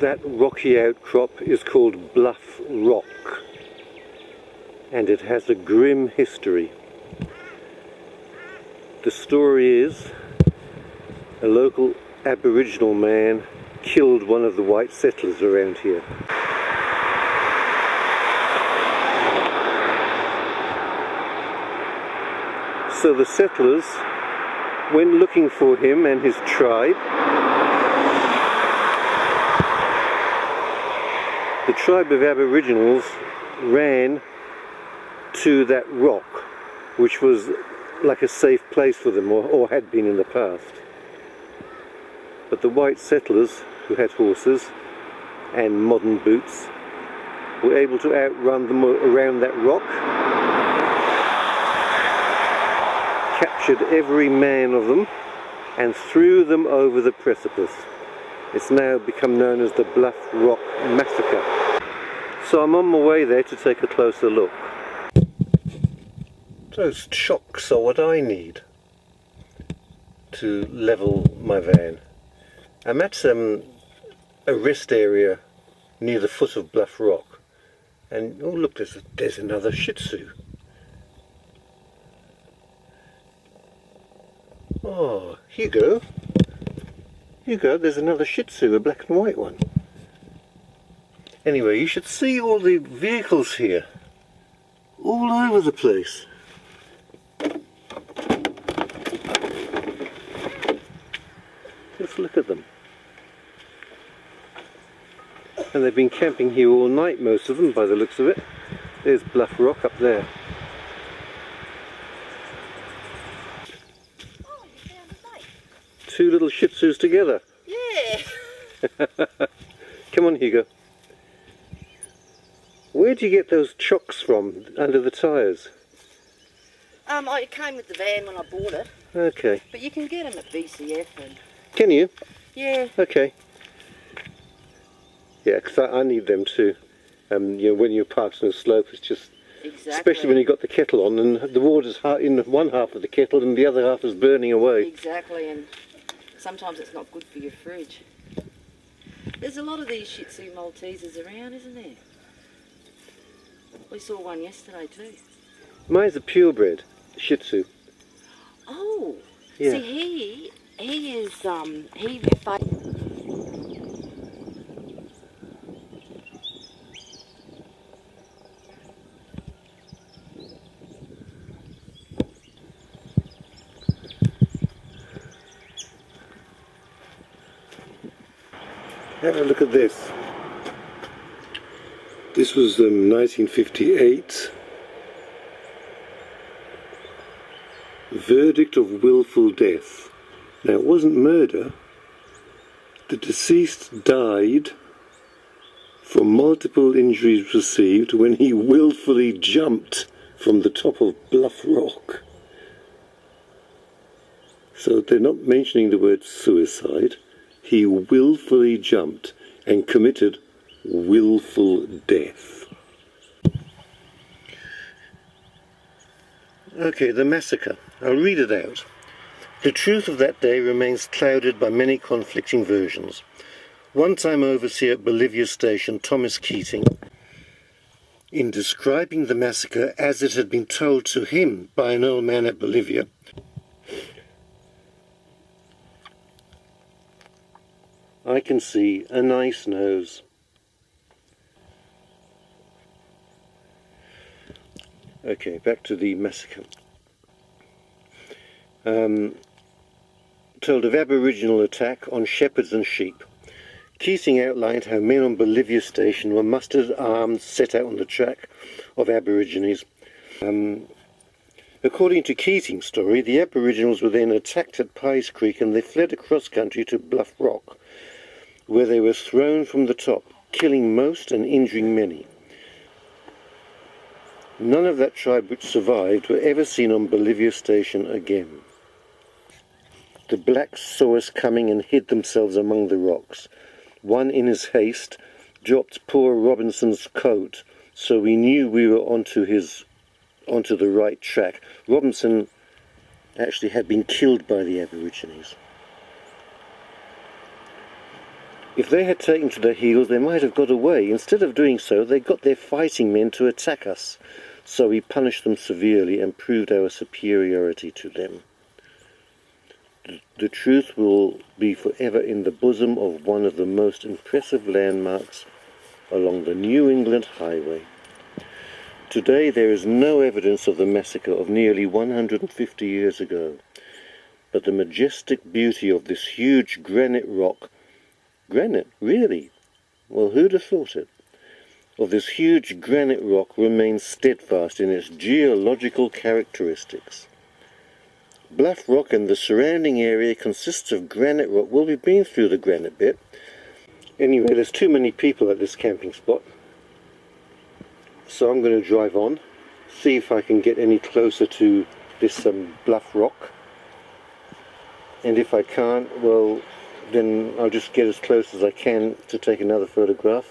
That rocky outcrop is called Bluff Rock, and it has a grim history. The story is a local Aboriginal man killed one of the white settlers around here. So the settlers went looking for him and his tribe. The tribe of Aboriginals ran to that rock, which was like a safe place for them, or had been in the past. But the white settlers, who had horses and modern boots, were able to outrun them around that rock, captured every man of them and threw them over the precipice. It's now become known as the Bluff Rock Massacre. So I'm on my way there to take a closer look. Those chocks are what I need to level my van. I'm at a rest area near the foot of Bluff Rock, and oh look, there's another Shih Tzu. Oh, here you go. Here you go, there's another Shih Tzu, a black and white one. Anyway, you should see all the vehicles here, all over the place. Just look at them. And they've been camping here all night, most of them, by the looks of it. There's Bluff Rock up there. Oh, you found a mate. Two little Shih Tzus together. Yeah. Come on, Hugo. Where do you get those chocks from under the tyres? It came with the van when I bought it. Okay. But you can get them at BCF and... Can you? Yeah. Okay. Yeah, because I need them too. You know, when you're parked on a slope, it's just... Exactly. Especially when you've got the kettle on and the water's in one half of the kettle and the other half is burning away. Exactly, and sometimes it's not good for your fridge. There's a lot of these Shih Tzu Maltesers around, isn't there? We saw one yesterday too. Mine's a purebred Shih Tzu. Oh, yeah. See, he is, Have a look at this. This was 1958. Verdict of willful death. Now it wasn't murder. The deceased died from multiple injuries received when he willfully jumped from the top of Bluff Rock. So they're not mentioning the word suicide. He willfully jumped and committed willful death. Okay, the massacre. I'll read it out. The truth of that day remains clouded by many conflicting versions. One-time overseer at Bolivia Station, Thomas Keating, in describing the massacre as it had been told to him by an old man at Bolivia, I can see a nice nose. Okay, back to the massacre. Told of Aboriginal attack on shepherds and sheep. Keating outlined how men on Bolivia Station were mustered, armed, set out on the track of Aborigines. According to Keating's story, the Aboriginals were then attacked at Pies Creek and they fled across country to Bluff Rock, where they were thrown from the top, killing most and injuring many. None of that tribe which survived were ever seen on Bolivia Station again. The blacks saw us coming and hid themselves among the rocks. One, in his haste, dropped poor Robinson's coat, so we knew we were onto the right track. Robinson actually had been killed by the Aborigines. If they had taken to their heels, they might have got away. Instead of doing so, they got their fighting men to attack us. So we punished them severely and proved our superiority to them. The truth will be forever in the bosom of one of the most impressive landmarks along the New England Highway. Today there is no evidence of the massacre of nearly 150 years ago, but the majestic beauty of this huge granite rock, granite, really? Well, who'd have thought it? Of this huge granite rock remains steadfast in its geological characteristics. Bluff Rock and the surrounding area consists of granite rock. Well, we've been through the granite bit. Anyway, there's too many people at this camping spot. So I'm going to drive on, see if I can get any closer to this Bluff Rock. And if I can't, well, then I'll just get as close as I can to take another photograph.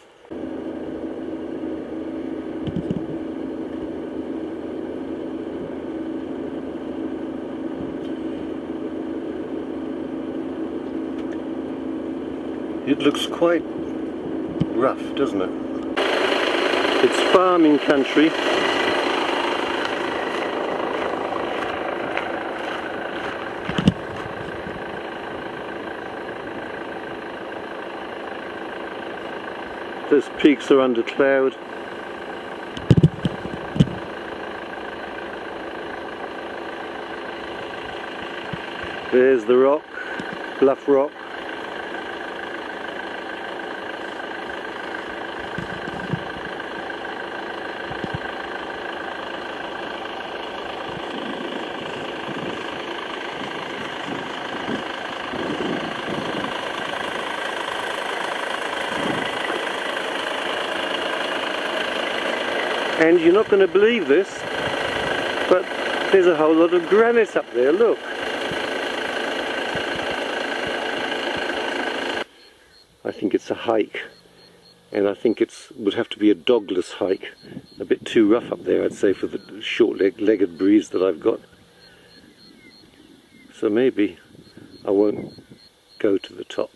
It looks quite rough, doesn't it? It's farming country. Those peaks are under cloud. There's the rock, Bluff Rock. And you're not going to believe this, but there's a whole lot of granite up there, look. I think it's a hike, and I think it would have to be a dogless hike. A bit too rough up there, I'd say, for the short-legged breeze that I've got. So maybe I won't go to the top.